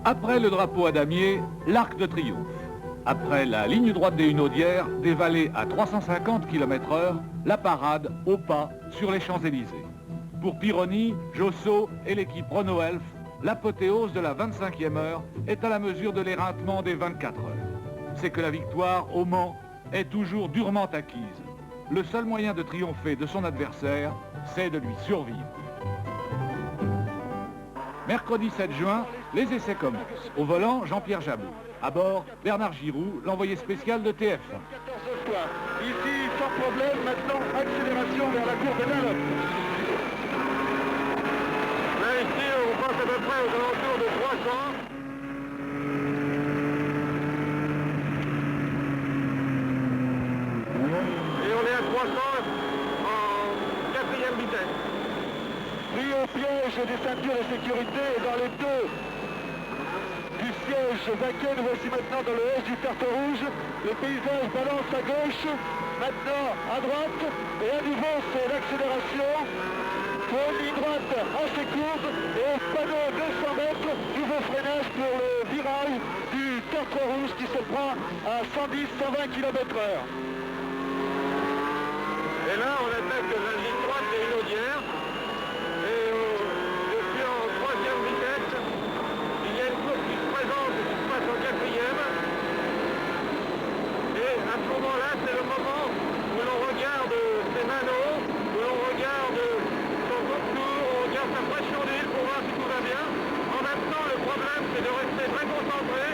Après le drapeau à damier, l'Arc de Triomphe. Après la ligne droite des Hunaudières, dévalée à 350 km/h, la parade au pas sur les Champs-Élysées. Pour Pironi, Josso et l'équipe Renault-Elf, l'apothéose de la 25e heure est à la mesure de l'éreintement des 24 heures. C'est que la victoire au Mans est toujours durement acquise. Le seul moyen de triompher de son adversaire, c'est de lui survivre. Mercredi 7 juin, les essais commencent. Au volant, Jean-Pierre Jabot. À bord, Bernard Giroux, l'envoyé spécial de TF1. 14 points. Ici, sans problème, maintenant, accélération vers la courbe d'Alop. Là, ici, on passe à peu près aux alentours de 300. Et on est à 300 en quatrième vitesse. Pris au piège des ceintures de sécurité et dans les deux du siège vaquet, nous voici maintenant dans le S du carton rouge. Le paysage balance à gauche, maintenant à droite, et à nouveau c'est l'accélération. Pour une ligne droite assez courte, et au panneau 200 mètres, nouveau freinage pour le virage du carton rouge qui se prend à 110-120 km/h. Et là on attaque la ligne droite des Hunaudières. Et je suis en troisième vitesse. Il y a une course qui se présente et qui se passe en quatrième. Et à ce moment-là, c'est le moment où l'on regarde ses manos, où l'on regarde son contour, on regarde sa pression d'huile pour voir si tout va bien. En même temps, le problème, c'est de rester très concentré,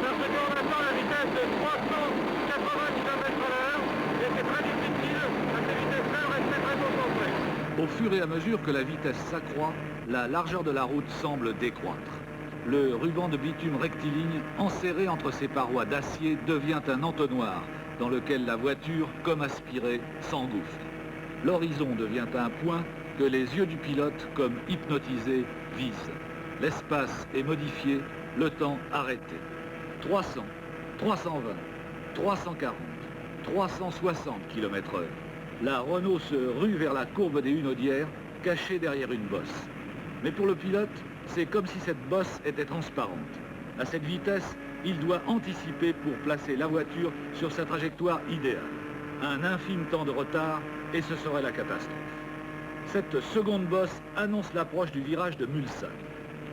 parce qu'on attend la vitesse de 380 km/h, et c'est très difficile à ces vitesses-là de rester très concentré. Au fur et à mesure que la vitesse s'accroît, la largeur de la route semble décroître. Le ruban de bitume rectiligne, enserré entre ses parois d'acier, devient un entonnoir dans lequel la voiture, comme aspirée, s'engouffre. L'horizon devient un point que les yeux du pilote, comme hypnotisés, visent. L'espace est modifié, le temps arrêté. 300, 320, 340, 360 km/h. La Renault se rue vers la courbe des Hunaudières, cachée derrière une bosse. Mais pour le pilote, c'est comme si cette bosse était transparente. À cette vitesse, il doit anticiper pour placer la voiture sur sa trajectoire idéale. Un infime temps de retard et ce serait la catastrophe. Cette seconde bosse annonce l'approche du virage de Mulsanne.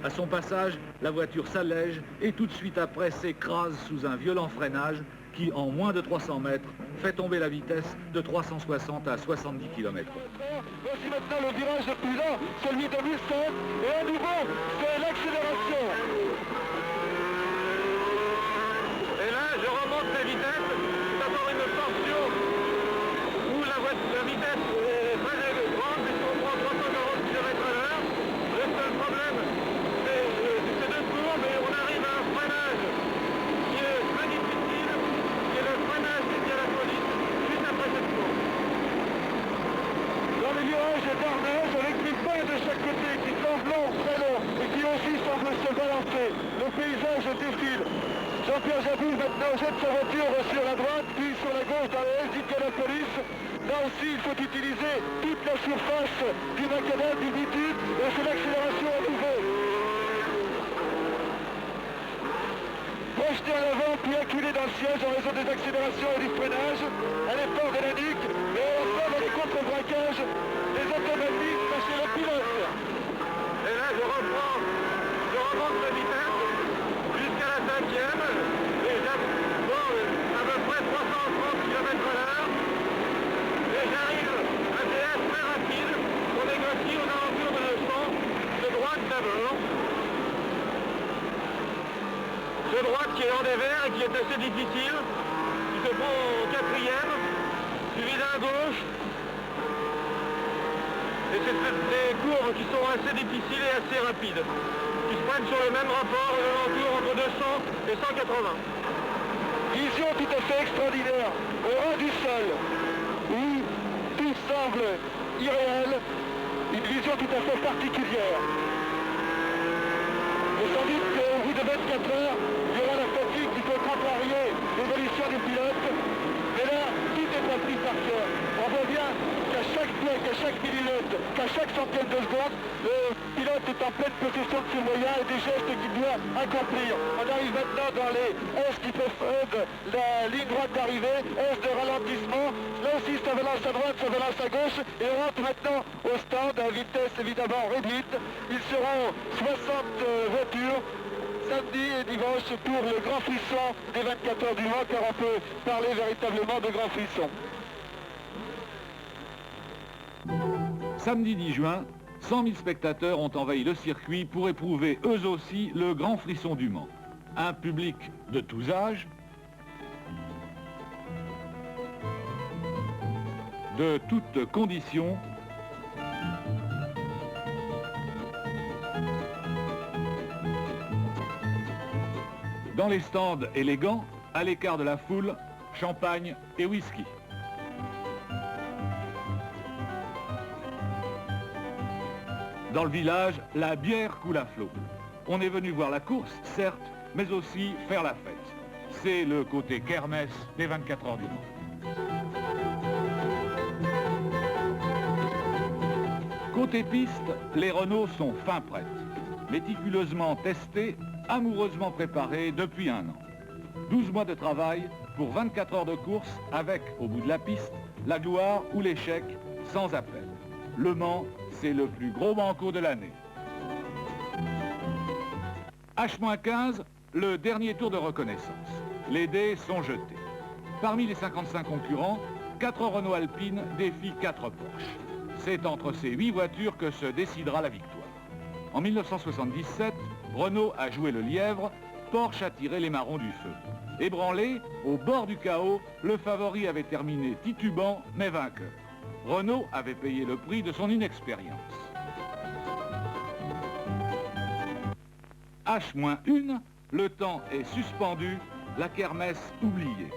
À son passage, la voiture s'allège et tout de suite après s'écrase sous un violent freinage qui, en moins de 300 mètres, fait tomber la vitesse de 360 à 70 km/h. Voici maintenant le virage le plus lent, celui de Mulsanne, et à nouveau, c'est l'accélération. Et là, je remonte les vitesses, d'abord une portion où la vitesse est très grande, puisqu'on prend 340 km/h. Le seul problème, c'est ces deux courbes, et on arrive à un freinage qui est très difficile, qui est le freinage dédié à la police, juste après cette courbe. Dans les virages d'Arnèse, avec des points de chaque côté qui semblent longs, très longs, et qui aussi semblent se balancer. Le paysage défile. Jean-Pierre Jabot maintenant jette sa voiture sur la droite, puis sur la gauche dans le S de la police. Là aussi, il faut utiliser toute la surface du macadam, du bitume, et c'est l'accélération à nouveau. Projeté à l'avant, puis acculé dans le siège en raison des accélérations et du freinage, à l'effort de la nuque, et enfin dans les contre-braquages des automatismes chez le pilote. Et là, je remonte la vitesse jusqu'à la 5e, et j'aborde à peu près 330 km/h, et j'arrive à des S très rapides, on négocie aux alentours de 900, de droite d'abord. De droite qui est en dévers et qui est assez difficile, qui se prend en 4e, suivi d'un gauche. Et c'est des courbes qui sont assez difficiles et assez rapides, qui se prennent sur le même rapport aux alentours entre 200 et 180. Vision tout à fait extraordinaire, au ras du sol, où tout semble irréel, une vision tout à fait particulière. Et sans doute qu'au bout de 24 heures, il y aura la fatigue qui peut contrarier l'évolution du pilote. Mais là, tout est appris par cœur. On voit bien qu'à chaque bloc, à chaque millilitre, qu'à chaque centième de seconde, le pilote est en pleine possession de ses moyens et des gestes qu'il doit accomplir. On arrive maintenant dans les S qui peuvent la ligne droite d'arrivée, S de ralentissement. Là aussi, ça balance à droite, ça balance à gauche. Et on rentre maintenant au stand à vitesse évidemment réduite. Ils seront 60 voitures. Samedi et dimanche pour le grand frisson des 24 heures du Mans, car on peut parler véritablement de grand frisson. Samedi 10 juin, 100 000 spectateurs ont envahi le circuit pour éprouver eux aussi le grand frisson du Mans. Un public de tous âges, de toutes conditions, dans les stands élégants, à l'écart de la foule, champagne et whisky. Dans le village, la bière coule à flot. On est venu voir la course, certes, mais aussi faire la fête. C'est le côté kermesse des 24 heures du Mans. Côté piste, les Renault sont fin prêtes, méticuleusement testées, amoureusement préparées depuis un an. 12 mois de travail pour 24 heures de course avec, au bout de la piste, la gloire ou l'échec sans appel. Le Mans, c'est le plus gros banco de l'année. H-15, le dernier tour de reconnaissance. Les dés sont jetés. Parmi les 55 concurrents, 4 Renault Alpine défient 4 Porsche. C'est entre ces 8 voitures que se décidera la victoire. En 1977, Renault a joué le lièvre, Porsche a tiré les marrons du feu. Ébranlé, au bord du chaos, le favori avait terminé titubant mais vainqueur. Renault avait payé le prix de son inexpérience. H-1, le temps est suspendu, la kermesse oubliée.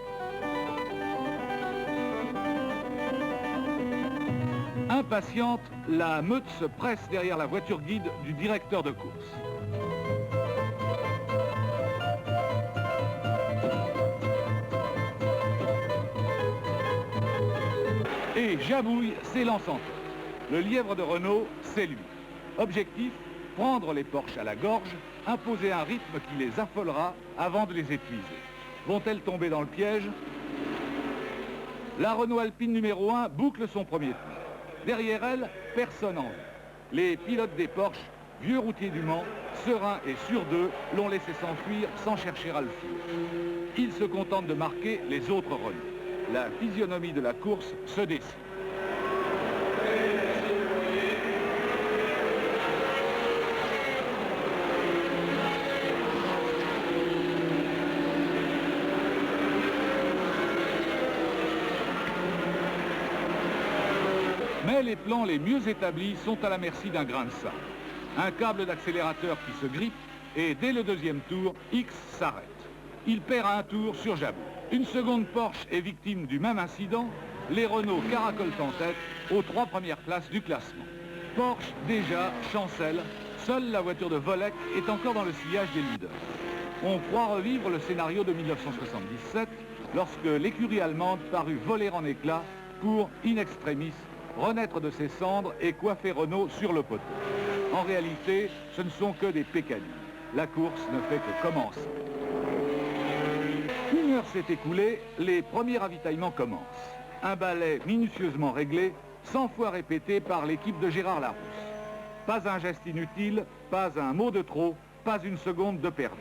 Impatiente, la meute se presse derrière la voiture guide du directeur de course. Et Jabouille s'élance en tête. Le lièvre de Renault, c'est lui. Objectif, prendre les Porsche à la gorge, imposer un rythme qui les affolera avant de les épuiser. Vont-elles tomber dans le piège? La Renault Alpine numéro 1 boucle son premier tour. Derrière elle, personne en vue. Les pilotes des Porsche, vieux routiers du Mans, sereins et sûrs d'eux, l'ont laissé s'enfuir sans chercher à le fuir. Ils se contentent de marquer les autres Renault. La physionomie de la course se dessine. Mais les plans les mieux établis sont à la merci d'un grain de sable. Un câble d'accélérateur qui se grippe et dès le deuxième tour, X s'arrête. Il perd un tour sur Jabouille. Une seconde Porsche est victime du même incident. Les Renault caracolent en tête aux 3 premières places du classement. Porsche déjà chancelle. Seule la voiture de Volek est encore dans le sillage des leaders. On croit revivre le scénario de 1977 lorsque l'écurie allemande parut voler en éclats pour, in extremis, renaître de ses cendres et coiffer Renault sur le poteau. En réalité, ce ne sont que des pécadilles. La course ne fait que commencer. 1 heure s'est écoulée, les premiers ravitaillements commencent. Un balai minutieusement réglé, 100 fois répété par l'équipe de Gérard Larousse. Pas un geste inutile, pas un mot de trop, pas une seconde de perdu.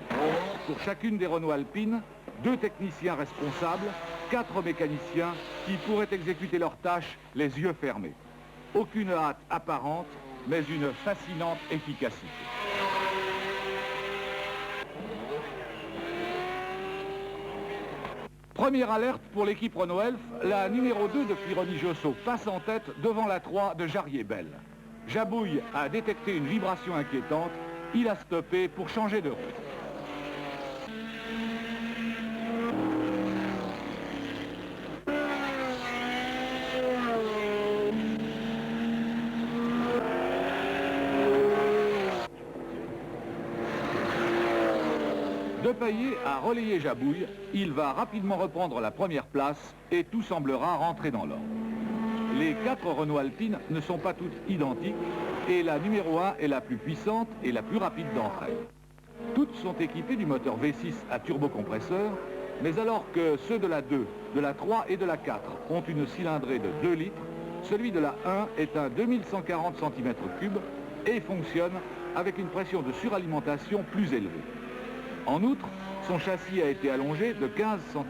Pour chacune des Renault Alpines, 2 techniciens responsables, 4 mécaniciens qui pourraient exécuter leurs tâches les yeux fermés. Aucune hâte apparente, mais une fascinante efficacité. Première alerte pour l'équipe Renault Elf, la numéro 2 de Pironi Josso passe en tête devant la 3 de Jarrier-Bell. Jabouille a détecté une vibration inquiétante, il a stoppé pour changer de route. Depailler a relayé Jabouille, il va rapidement reprendre la première place et tout semblera rentrer dans l'ordre. Les 4 Renault Alpine ne sont pas toutes identiques et la numéro 1 est la plus puissante et la plus rapide d'entre elles. Toutes sont équipées du moteur V6 à turbocompresseur, mais alors que ceux de la 2, de la 3 et de la 4 ont une cylindrée de 2 litres, celui de la 1 est un 2140 cm3 et fonctionne avec une pression de suralimentation plus élevée. En outre, son châssis a été allongé de 15 cm.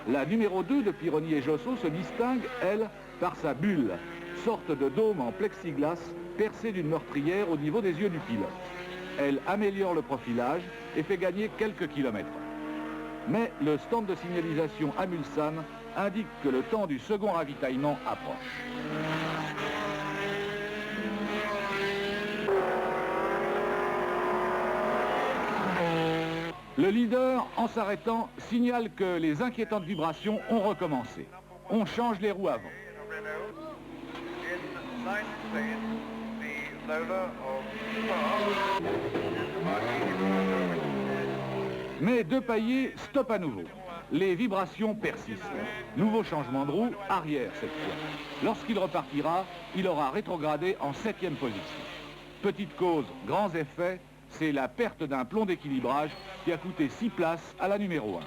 La numéro 2 de Pironi et Josso se distingue, elle, par sa bulle, sorte de dôme en plexiglas percé d'une meurtrière au niveau des yeux du pilote. Elle améliore le profilage et fait gagner quelques kilomètres. Mais le stand de signalisation à Mulsanne indique que le temps du second ravitaillement approche. Le leader, en s'arrêtant, signale que les inquiétantes vibrations ont recommencé. On change les roues avant. Mais Depailler stoppe à nouveau. Les vibrations persistent. Nouveau changement de roue, arrière cette fois. Lorsqu'il repartira, il aura rétrogradé en 7e position. Petite cause, grands effets, c'est la perte d'un plomb d'équilibrage qui a coûté 6 places à la numéro 1.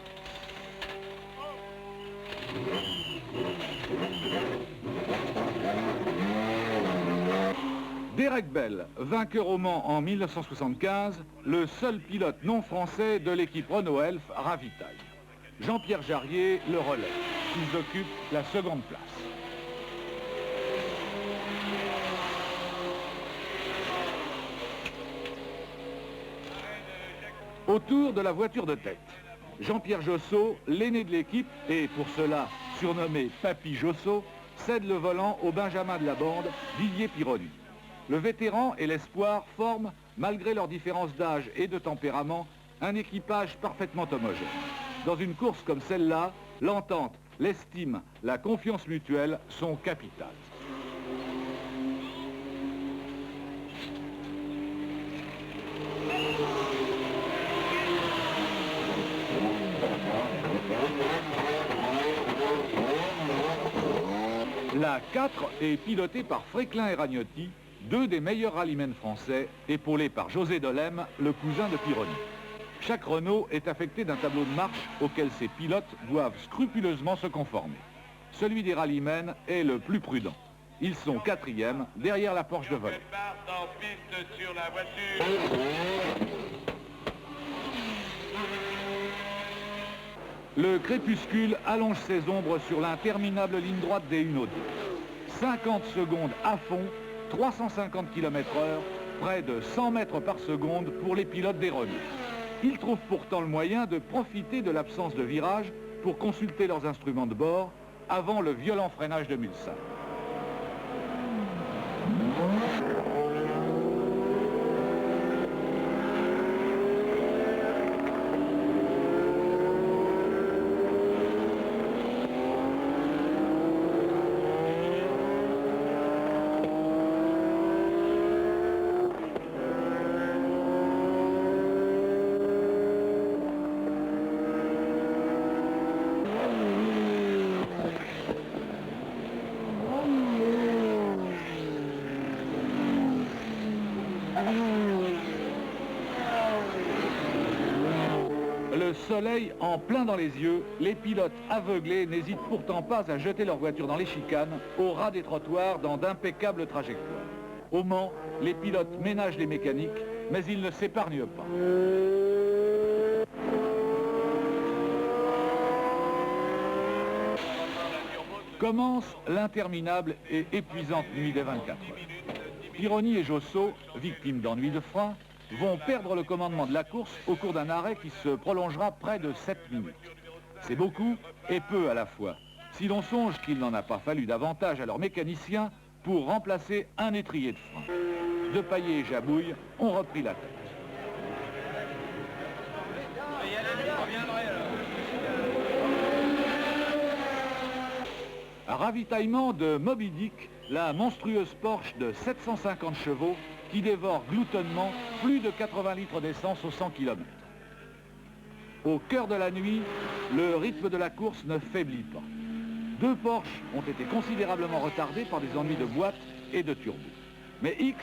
Derek Bell, vainqueur au Mans en 1975, le seul pilote non français de l'équipe Renault Elf ravitaille. Jean-Pierre Jarier le relève. Ils occupent la seconde place. Autour de la voiture de tête, Jean-Pierre Josso, l'aîné de l'équipe, et pour cela surnommé Papy Josso, cède le volant au Benjamin de la bande, Didier Pironi. Le vétéran et l'espoir forment, malgré leurs différences d'âge et de tempérament, un équipage parfaitement homogène. Dans une course comme celle-là, l'entente, l'estime, la confiance mutuelle sont capitales. La 4 est pilotée par Fréquelin et Ragnotti, deux des meilleurs rallymen français, épaulés par José Dolem, le cousin de Pironi. Chaque Renault est affecté d'un tableau de marche auquel ses pilotes doivent scrupuleusement se conformer. Celui des rallymen est le plus prudent. Ils sont 4e, derrière la Porsche de volet. Le crépuscule allonge ses ombres sur l'interminable ligne droite des Hunaudiers. 50 secondes à fond, 350 km/h, près de 100 mètres par seconde pour les pilotes des Renault. Ils trouvent pourtant le moyen de profiter de l'absence de virage pour consulter leurs instruments de bord avant le violent freinage de Mulsanne. Le soleil en plein dans les yeux, les pilotes aveuglés n'hésitent pourtant pas à jeter leur voiture dans les chicanes, au ras des trottoirs, dans d'impeccables trajectoires. Au Mans, les pilotes ménagent les mécaniques, mais ils ne s'épargnent pas. Commence l'interminable et épuisante nuit des 24 heures. Pironi et Josso, victimes d'ennuis de frein, vont perdre le commandement de la course au cours d'un arrêt qui se prolongera près de 7 minutes. C'est beaucoup et peu à la fois, si l'on songe qu'il n'en a pas fallu davantage à leurs mécaniciens pour remplacer un étrier de frein. Depailler et Jabouille ont repris la tête. Ravitaillement de Moby Dick, la monstrueuse Porsche de 750 chevaux qui dévore gloutonnement plus de 80 litres d'essence aux 100 km. Au cœur de la nuit, le rythme de la course ne faiblit pas. 2 Porsche ont été considérablement retardés par des ennuis de boîte et de turbo. Mais X,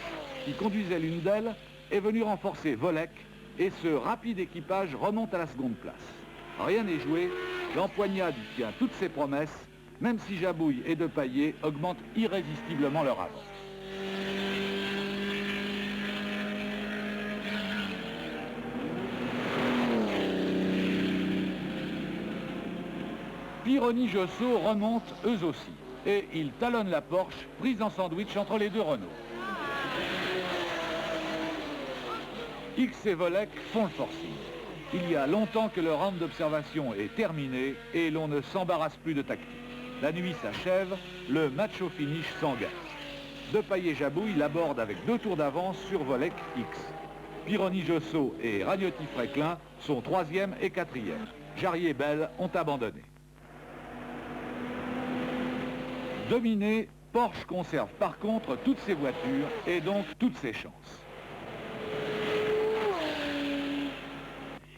qui conduisait l'une d'elles, est venu renforcer Volek et ce rapide équipage remonte à la seconde place. Rien n'est joué, l'empoignade tient toutes ses promesses, même si Jabouille et Depailler augmentent irrésistiblement leur avance. Pironi-Josso remontent eux aussi et ils talonnent la Porsche prise en sandwich entre les 2 Renault. X et Volek font le forcing. Il y a longtemps que le round d'observation est terminé et l'on ne s'embarrasse plus de tactique. La nuit s'achève, le match au finish s'engage. Depailler-Jabouille l'aborde avec 2 tours d'avance sur Volek X. Pironi-Josso et Ragnotti-Fréclin sont 3e et 4e. Jarry et Bell ont abandonné. Dominé, Porsche conserve par contre toutes ses voitures et donc toutes ses chances.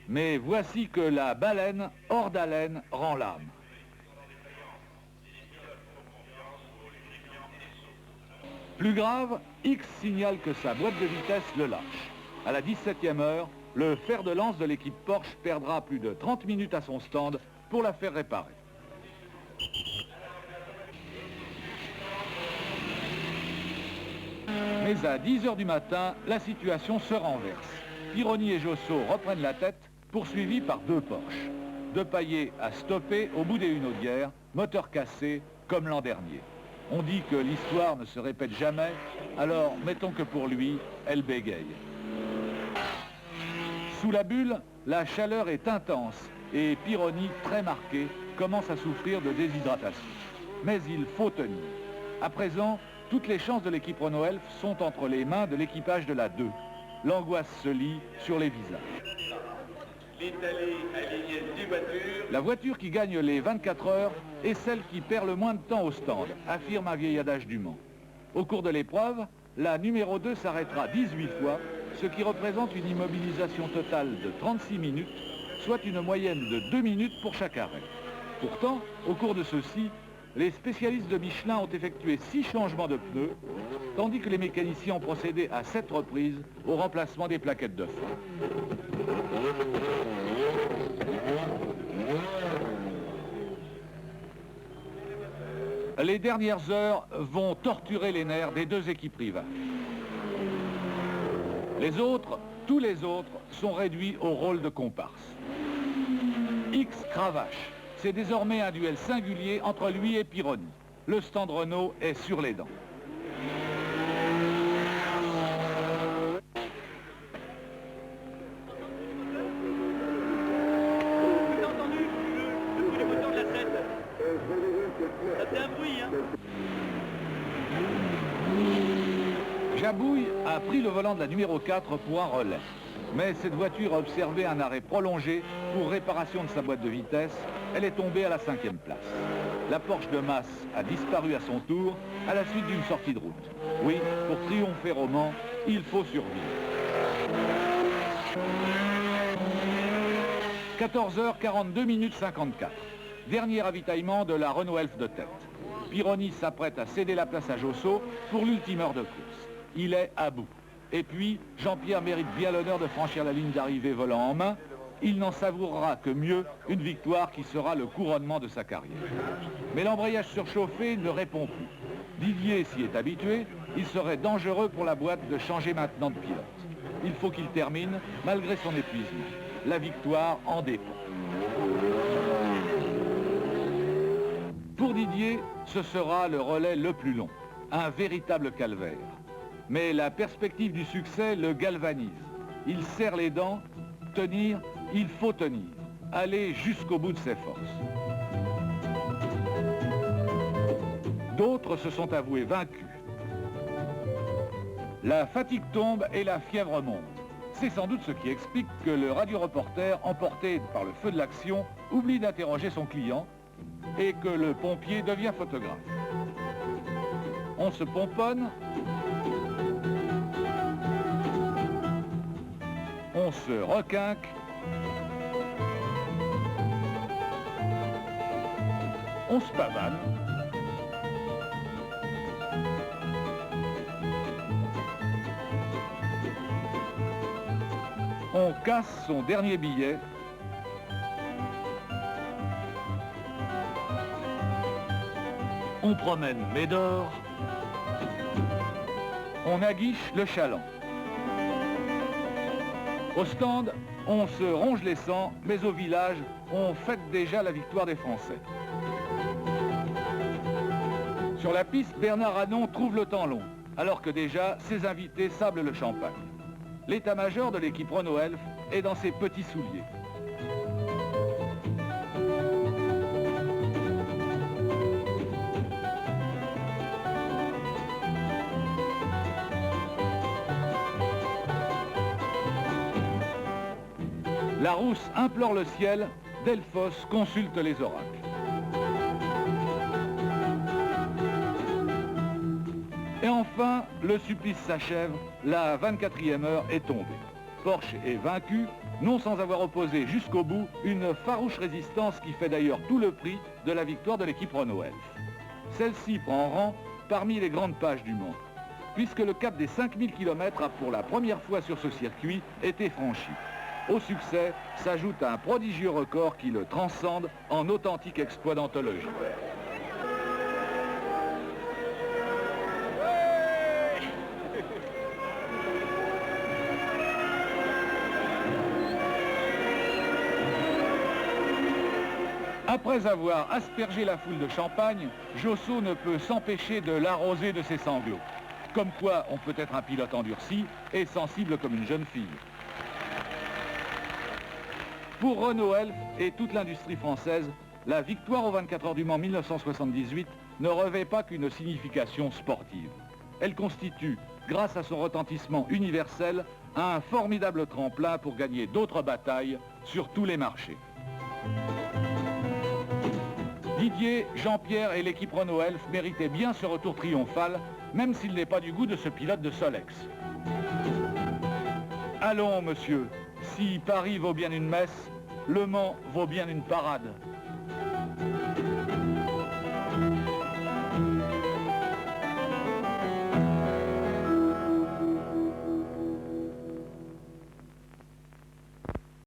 Mais voici que la baleine, hors d'haleine, rend l'âme. Plus grave, X signale que sa boîte de vitesse le lâche. À la 17e heure, le fer de lance de l'équipe Porsche perdra plus de 30 minutes à son stand pour la faire réparer. Mais à 10 h du matin, la situation se renverse. Pironi et Josso reprennent la tête, poursuivis par 2 Porsche. Depailler a stoppé au bout des Hunaudières, moteur cassé comme l'an dernier. On dit que l'histoire ne se répète jamais, alors mettons que pour lui, elle bégaye. Sous la bulle, la chaleur est intense et Pironi, très marqué, commence à souffrir de déshydratation. Mais il faut tenir. À présent, toutes les chances de l'équipe Renault Elf sont entre les mains de l'équipage de la 2. L'angoisse se lit sur les visages. L'Italie alignée 10 voitures. La voiture qui gagne les 24 heures est celle qui perd le moins de temps au stand, affirme un vieil adage du Mans. Au cours de l'épreuve, la numéro 2 s'arrêtera 18 fois, ce qui représente une immobilisation totale de 36 minutes, soit une moyenne de 2 minutes pour chaque arrêt. Pourtant, au cours de ceux-ci, les spécialistes de Michelin ont effectué 6 changements de pneus, tandis que les mécaniciens ont procédé à 7 reprises au remplacement des plaquettes de frein. Les dernières heures vont torturer les nerfs des 2 équipes rivales. Les autres, tous les autres, sont réduits au rôle de comparse. X cravache. C'est désormais un duel singulier entre lui et Pironi. Le stand Renault est sur les dents. Vous avez entendu le bruit des moteurs de la 7? Ça fait un bruit, hein? Jabouille a pris le volant de la numéro 4 pour un relais. Mais cette voiture a observé un arrêt prolongé pour réparation de sa boîte de vitesse. Elle est tombée à la 5e place. La Porsche de masse a disparu à son tour à la suite d'une sortie de route. Oui, pour triompher au Mans, il faut survivre. 14h42 minutes 54. Dernier ravitaillement de la Renault Elf de tête. Pironi s'apprête à céder la place à Josso pour l'ultime heure de course. Il est à bout. Et puis, Jean-Pierre mérite bien l'honneur de franchir la ligne d'arrivée volant en main. Il n'en savourera que mieux une victoire qui sera le couronnement de sa carrière. Mais l'embrayage surchauffé ne répond plus. Didier s'y est habitué, il serait dangereux pour la boîte de changer maintenant de pilote. Il faut qu'il termine, malgré son épuisement. La victoire en dépend. Pour Didier, ce sera le relais le plus long, un véritable calvaire. Mais la perspective du succès le galvanise. Il serre les dents, tenir, il faut tenir, aller jusqu'au bout de ses forces. D'autres se sont avoués vaincus. La fatigue tombe et la fièvre monte. C'est sans doute ce qui explique que le radioreporter, emporté par le feu de l'action, oublie d'interroger son client et que le pompier devient photographe. On se pomponne, on se requinque on se pavane. On casse son dernier billet. On promène Médor. On aguiche le chaland. Au stand, on se ronge les sangs, mais au village, on fête déjà la victoire des Français. Sur la piste, Bernard Hanon trouve le temps long, alors que déjà, ses invités sablent le champagne. L'état-major de l'équipe Renault Elf est dans ses petits souliers. La Rousse implore le ciel, Delphos consulte les oracles. Et enfin, le supplice s'achève, la 24e heure est tombée. Porsche est vaincu, non sans avoir opposé jusqu'au bout une farouche résistance qui fait d'ailleurs tout le prix de la victoire de l'équipe Renault Elf. Celle-ci prend rang parmi les grandes pages du monde, puisque le cap des 5000 km a pour la première fois sur ce circuit été franchi. Au succès s'ajoute un prodigieux record qui le transcende en authentique exploit d'anthologie. Après avoir aspergé la foule de champagne, Josso ne peut s'empêcher de l'arroser de ses sanglots. Comme quoi on peut être un pilote endurci et sensible comme une jeune fille. Pour Renault Elf et toute l'industrie française, la victoire aux 24 heures du Mans 1978 ne revêt pas qu'une signification sportive. Elle constitue, grâce à son retentissement universel, un formidable tremplin pour gagner d'autres batailles sur tous les marchés. Didier, Jean-Pierre et l'équipe Renault Elf méritaient bien ce retour triomphal, même s'il n'est pas du goût de ce pilote de Solex. Allons, monsieur, si Paris vaut bien une messe, Le Mans vaut bien une parade.